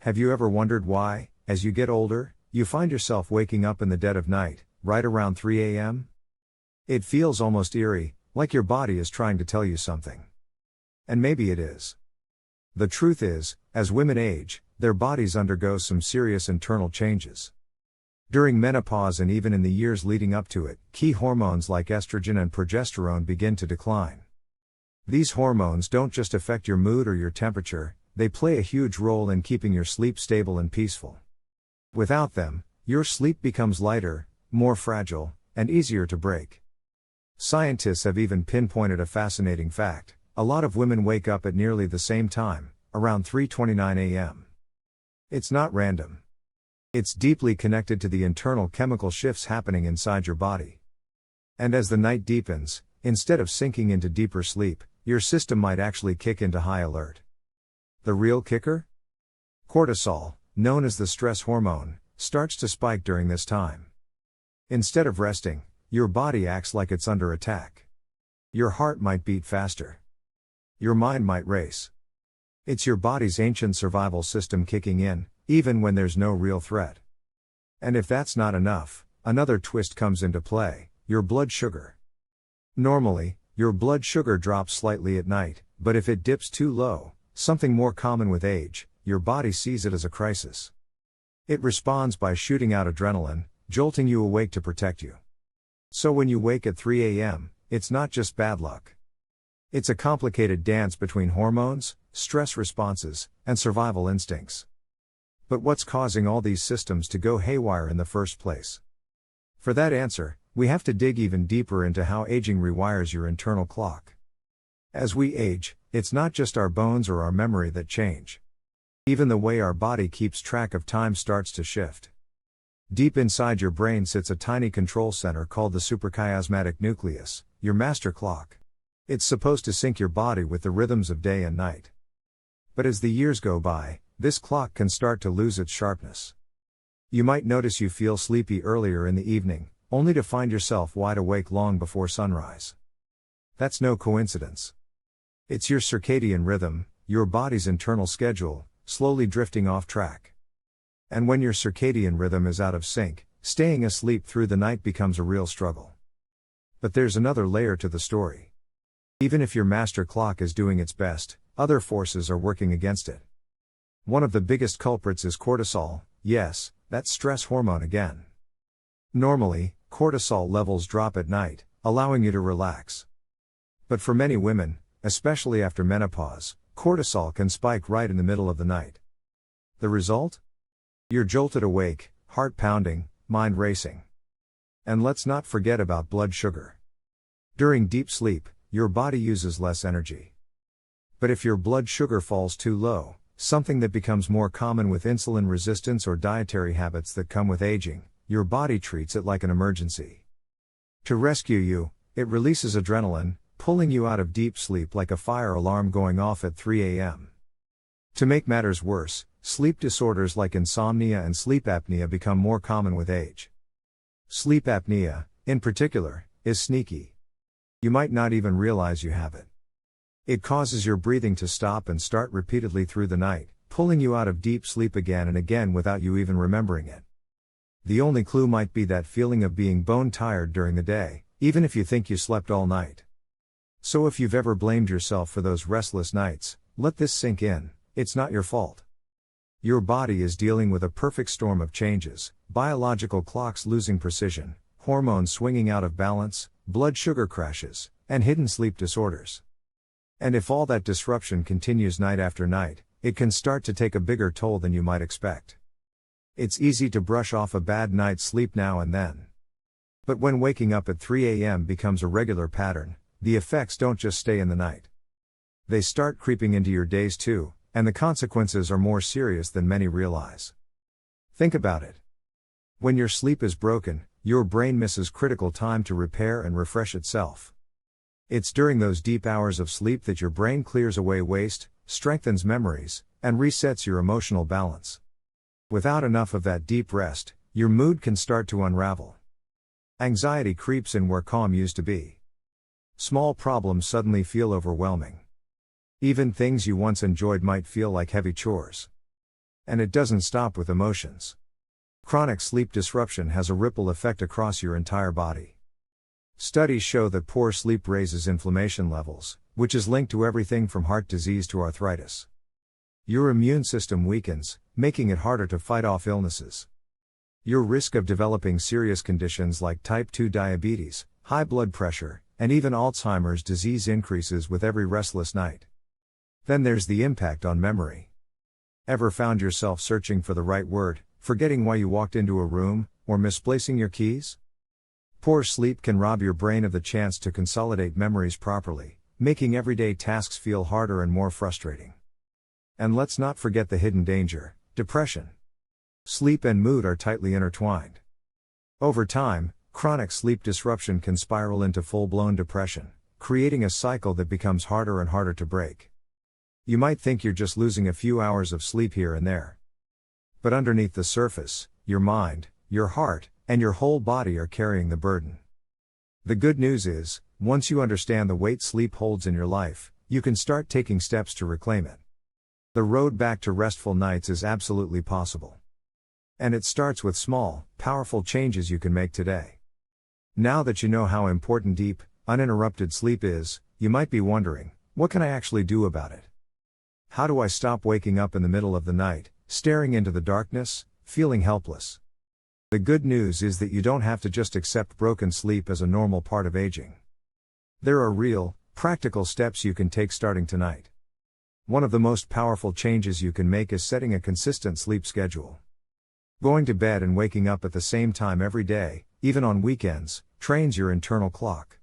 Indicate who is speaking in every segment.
Speaker 1: Have you ever wondered why, as you get older, you find yourself waking up in the dead of night, right around 3 a.m.? It feels almost eerie, like your body is trying to tell you something. And maybe it is. The truth is, as women age, their bodies undergo some serious internal changes. During menopause and even in the years leading up to it, key hormones like estrogen and progesterone begin to decline. These hormones don't just affect your mood or your temperature, they play a huge role in keeping your sleep stable and peaceful. Without them, your sleep becomes lighter, more fragile, and easier to break. Scientists have even pinpointed a fascinating fact: a lot of women wake up at nearly the same time, around 3:29 a.m. It's not random. It's deeply connected to the internal chemical shifts happening inside your body. And as the night deepens, instead of sinking into deeper sleep, your system might actually kick into high alert. The real kicker? Cortisol, known as the stress hormone, starts to spike during this time. Instead of resting, your body acts like it's under attack. Your heart might beat faster. Your mind might race. It's your body's ancient survival system kicking in, even when there's no real threat. And if that's not enough, another twist comes into play: your blood sugar. Normally, your blood sugar drops slightly at night, but if it dips too low, something more common with age, your body sees it as a crisis. It responds by shooting out adrenaline, jolting you awake to protect you. So when you wake at 3 a.m., it's not just bad luck. It's a complicated dance between hormones, stress responses, and survival instincts. But what's causing all these systems to go haywire in the first place? For that answer, we have to dig even deeper into how aging rewires your internal clock. As we age, it's not just our bones or our memory that change. Even the way our body keeps track of time starts to shift. Deep inside your brain sits a tiny control center called the suprachiasmatic nucleus, your master clock. It's supposed to sync your body with the rhythms of day and night. But as the years go by, this clock can start to lose its sharpness. You might notice you feel sleepy earlier in the evening, only to find yourself wide awake long before sunrise. That's no coincidence. It's your circadian rhythm, your body's internal schedule, slowly drifting off track. And when your circadian rhythm is out of sync, staying asleep through the night becomes a real struggle. But there's another layer to the story. Even if your master clock is doing its best, other forces are working against it. One of the biggest culprits is cortisol, yes, that stress hormone again. Normally, cortisol levels drop at night, allowing you to relax. But for many women, especially after menopause, cortisol can spike right in the middle of the night. The result? You're jolted awake, heart pounding, mind racing. And let's not forget about blood sugar. During deep sleep, your body uses less energy. But if your blood sugar falls too low, something that becomes more common with insulin resistance or dietary habits that come with aging, your body treats it like an emergency. To rescue you, it releases adrenaline, pulling you out of deep sleep like a fire alarm going off at 3 a.m. To make matters worse, sleep disorders like insomnia and sleep apnea become more common with age. Sleep apnea, in particular, is sneaky. You might not even realize you have it. It causes your breathing to stop and start repeatedly through the night, pulling you out of deep sleep again and again without you even remembering it. The only clue might be that feeling of being bone tired during the day, even if you think you slept all night. So if you've ever blamed yourself for those restless nights, let this sink in: it's not your fault. Your body is dealing with a perfect storm of changes: biological clocks losing precision, hormones swinging out of balance, blood sugar crashes, and hidden sleep disorders. And if all that disruption continues night after night, it can start to take a bigger toll than you might expect. It's easy to brush off a bad night's sleep now and then. But when waking up at 3 a.m. becomes a regular pattern, the effects don't just stay in the night. They start creeping into your days too, and the consequences are more serious than many realize. Think about it. When your sleep is broken, your brain misses critical time to repair and refresh itself. It's during those deep hours of sleep that your brain clears away waste, strengthens memories, and resets your emotional balance. Without enough of that deep rest, your mood can start to unravel. Anxiety creeps in where calm used to be. Small problems suddenly feel overwhelming. Even things you once enjoyed might feel like heavy chores. And it doesn't stop with emotions. Chronic sleep disruption has a ripple effect across your entire body. Studies show that poor sleep raises inflammation levels, which is linked to everything from heart disease to arthritis. Your immune system weakens, making it harder to fight off illnesses. Your risk of developing serious conditions like type 2 diabetes, high blood pressure, and even Alzheimer's disease increases with every restless night. Then there's the impact on memory. Ever found yourself searching for the right word, forgetting why you walked into a room, or misplacing your keys? Poor sleep can rob your brain of the chance to consolidate memories properly, making everyday tasks feel harder and more frustrating. And let's not forget the hidden danger: depression. Sleep and mood are tightly intertwined. Over time, chronic sleep disruption can spiral into full-blown depression, creating a cycle that becomes harder and harder to break. You might think you're just losing a few hours of sleep here and there. But underneath the surface, your mind, your heart, and your whole body are carrying the burden. The good news is, once you understand the weight sleep holds in your life, you can start taking steps to reclaim it. The road back to restful nights is absolutely possible. And it starts with small, powerful changes you can make today. Now that you know how important deep, uninterrupted sleep is, you might be wondering, what can I actually do about it? How do I stop waking up in the middle of the night, staring into the darkness, feeling helpless? The good news is that you don't have to just accept broken sleep as a normal part of aging. There are real, practical steps you can take starting tonight. One of the most powerful changes you can make is setting a consistent sleep schedule. Going to bed and waking up at the same time every day, even on weekends, trains your internal clock.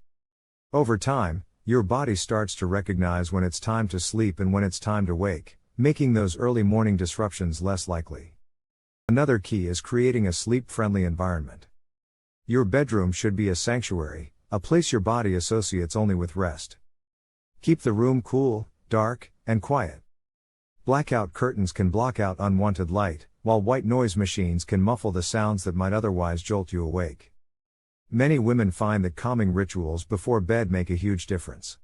Speaker 1: Over time, your body starts to recognize when it's time to sleep and when it's time to wake, making those early morning disruptions less likely. Another key is creating a sleep-friendly environment. Your bedroom should be a sanctuary, a place your body associates only with rest. Keep the room cool, dark, and quiet. Blackout curtains can block out unwanted light, while white noise machines can muffle the sounds that might otherwise jolt you awake. Many women find that calming rituals before bed make a huge difference.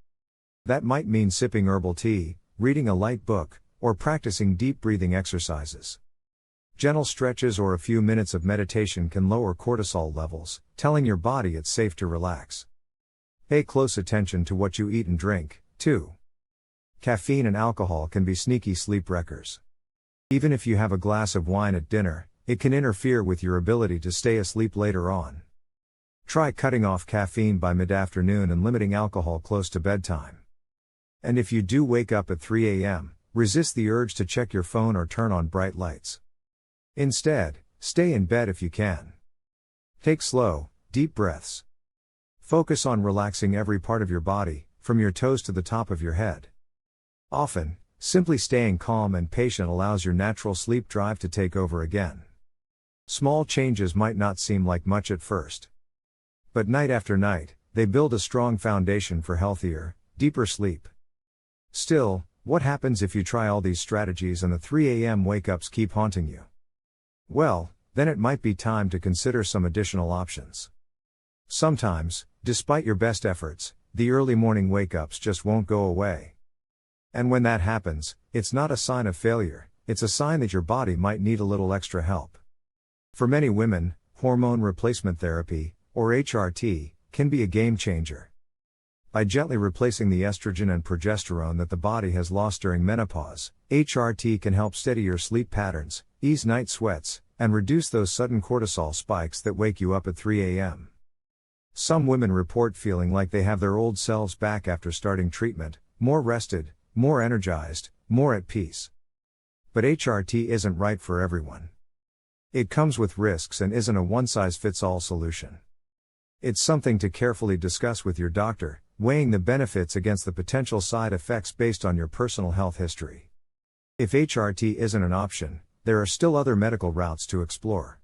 Speaker 1: That might mean sipping herbal tea, reading a light book, or practicing deep breathing exercises. Gentle stretches or a few minutes of meditation can lower cortisol levels, telling your body it's safe to relax. Pay close attention to what you eat and drink, too. Caffeine and alcohol can be sneaky sleep wreckers. Even if you have a glass of wine at dinner, it can interfere with your ability to stay asleep later on. Try cutting off caffeine by mid-afternoon and limiting alcohol close to bedtime. And if you do wake up at 3 a.m., resist the urge to check your phone or turn on bright lights. Instead, stay in bed if you can. Take slow, deep breaths. Focus on relaxing every part of your body, from your toes to the top of your head. Often, simply staying calm and patient allows your natural sleep drive to take over again. Small changes might not seem like much at first. But night after night, they build a strong foundation for healthier, deeper sleep. Still, what happens if you try all these strategies and the 3 a.m. wake-ups keep haunting you? Well, then it might be time to consider some additional options. Sometimes, despite your best efforts, the early morning wake-ups just won't go away. And when that happens, it's not a sign of failure, it's a sign that your body might need a little extra help. For many women, hormone replacement therapy, or HRT, can be a game changer. By gently replacing the estrogen and progesterone that the body has lost during menopause, HRT can help steady your sleep patterns, ease night sweats, and reduce those sudden cortisol spikes that wake you up at 3 a.m. Some women report feeling like they have their old selves back after starting treatment, more rested, more energized, more at peace. But HRT isn't right for everyone. It comes with risks and isn't a one-size-fits-all solution. It's something to carefully discuss with your doctor, weighing the benefits against the potential side effects based on your personal health history. If HRT isn't an option, there are still other medical routes to explore.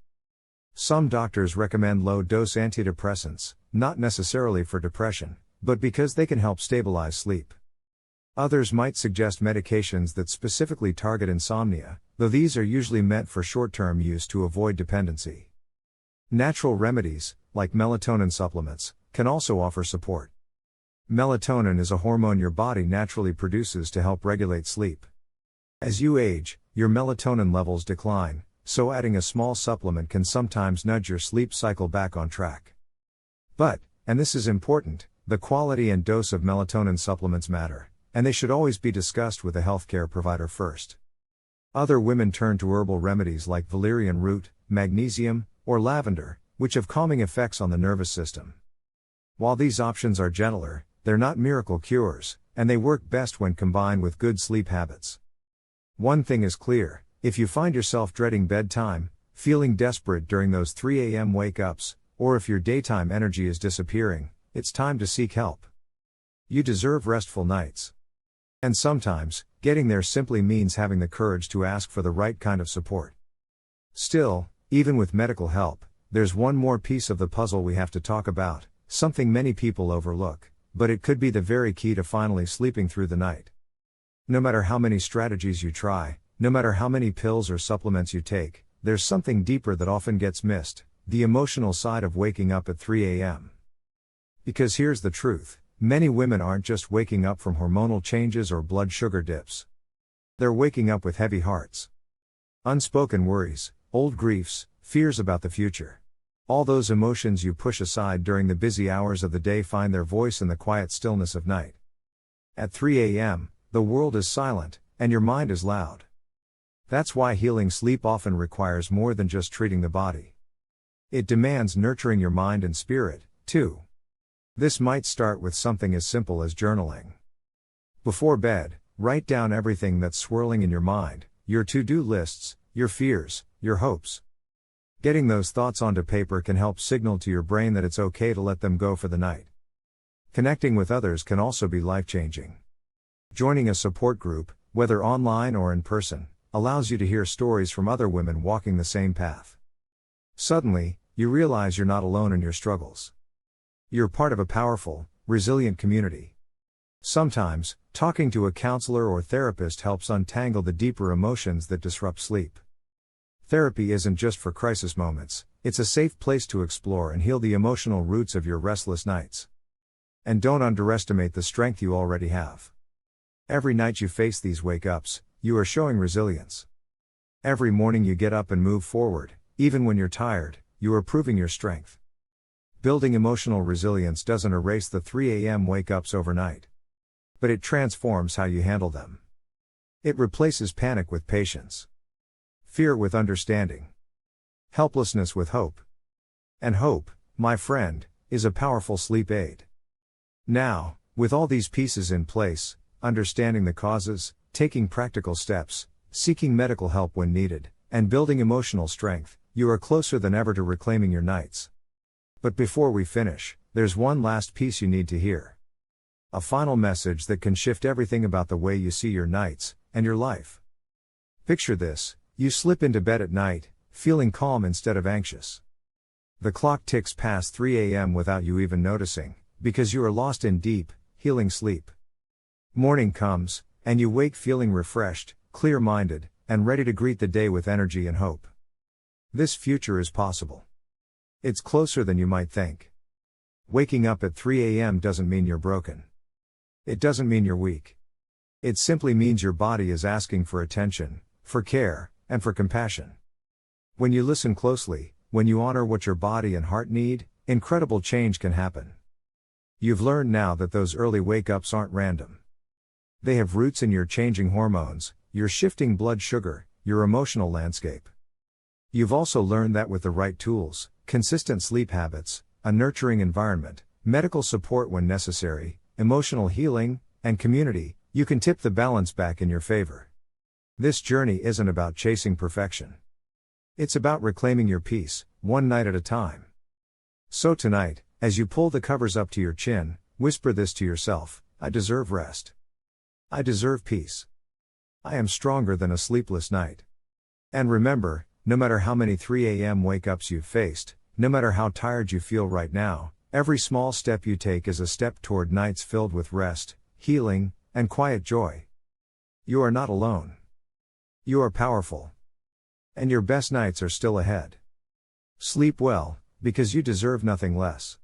Speaker 1: Some doctors recommend low-dose antidepressants, not necessarily for depression, but because they can help stabilize sleep. Others might suggest medications that specifically target insomnia, though these are usually meant for short-term use to avoid dependency. Natural remedies, like melatonin supplements, can also offer support. Melatonin is a hormone your body naturally produces to help regulate sleep. As you age, your melatonin levels decline, so adding a small supplement can sometimes nudge your sleep cycle back on track. But, and this is important, the quality and dose of melatonin supplements matter, and they should always be discussed with a healthcare provider first. Other women turn to herbal remedies like valerian root, magnesium, or lavender, which have calming effects on the nervous system. While these options are gentler, they're not miracle cures, and they work best when combined with good sleep habits. One thing is clear: if you find yourself dreading bedtime, feeling desperate during those 3 a.m. wake-ups, or if your daytime energy is disappearing, it's time to seek help. You deserve restful nights. And sometimes, getting there simply means having the courage to ask for the right kind of support. Still, even with medical help, there's one more piece of the puzzle we have to talk about, something many people overlook, but it could be the very key to finally sleeping through the night. No matter how many strategies you try, no matter how many pills or supplements you take, there's something deeper that often gets missed: the emotional side of waking up at 3 a.m. Because here's the truth: many women aren't just waking up from hormonal changes or blood sugar dips. They're waking up with heavy hearts. Unspoken worries, old griefs, fears about the future. All those emotions you push aside during the busy hours of the day find their voice in the quiet stillness of night. At 3 a.m., the world is silent, and your mind is loud. That's why healing sleep often requires more than just treating the body. It demands nurturing your mind and spirit, too. This might start with something as simple as journaling. Before bed, write down everything that's swirling in your mind, your to-do lists, your fears, your hopes. Getting those thoughts onto paper can help signal to your brain that it's okay to let them go for the night. Connecting with others can also be life-changing. Joining a support group, whether online or in person, allows you to hear stories from other women walking the same path. Suddenly, you realize you're not alone in your struggles. You're part of a powerful, resilient community. Sometimes, talking to a counselor or therapist helps untangle the deeper emotions that disrupt sleep. Therapy isn't just for crisis moments, it's a safe place to explore and heal the emotional roots of your restless nights. And don't underestimate the strength you already have. Every night you face these wake-ups, you are showing resilience. Every morning you get up and move forward, even when you're tired, you are proving your strength. Building emotional resilience doesn't erase the 3 a.m. wake-ups overnight. But it transforms how you handle them. It replaces panic with patience. Fear with understanding. Helplessness with hope. And hope, my friend, is a powerful sleep aid. Now, with all these pieces in place, understanding the causes, taking practical steps, seeking medical help when needed, and building emotional strength, you are closer than ever to reclaiming your nights. But before we finish, there's one last piece you need to hear. A final message that can shift everything about the way you see your nights, and your life. Picture this: you slip into bed at night, feeling calm instead of anxious. The clock ticks past 3 a.m. without you even noticing, because you are lost in deep, healing sleep. Morning comes, and you wake feeling refreshed, clear-minded, and ready to greet the day with energy and hope. This future is possible. It's closer than you might think. Waking up at 3 a.m. doesn't mean you're broken. It doesn't mean you're weak. It simply means your body is asking for attention, for care, and for compassion. When you listen closely, when you honor what your body and heart need, incredible change can happen. You've learned now that those early wake-ups aren't random. They have roots in your changing hormones, your shifting blood sugar, your emotional landscape. You've also learned that with the right tools, consistent sleep habits, a nurturing environment, medical support when necessary, emotional healing, and community, you can tip the balance back in your favor. This journey isn't about chasing perfection. It's about reclaiming your peace, one night at a time. So tonight, as you pull the covers up to your chin, whisper this to yourself: I deserve rest. I deserve peace. I am stronger than a sleepless night. And remember, no matter how many 3 a.m. wake-ups you've faced, no matter how tired you feel right now, every small step you take is a step toward nights filled with rest, healing, and quiet joy. You are not alone. You are powerful. And your best nights are still ahead. Sleep well, because you deserve nothing less.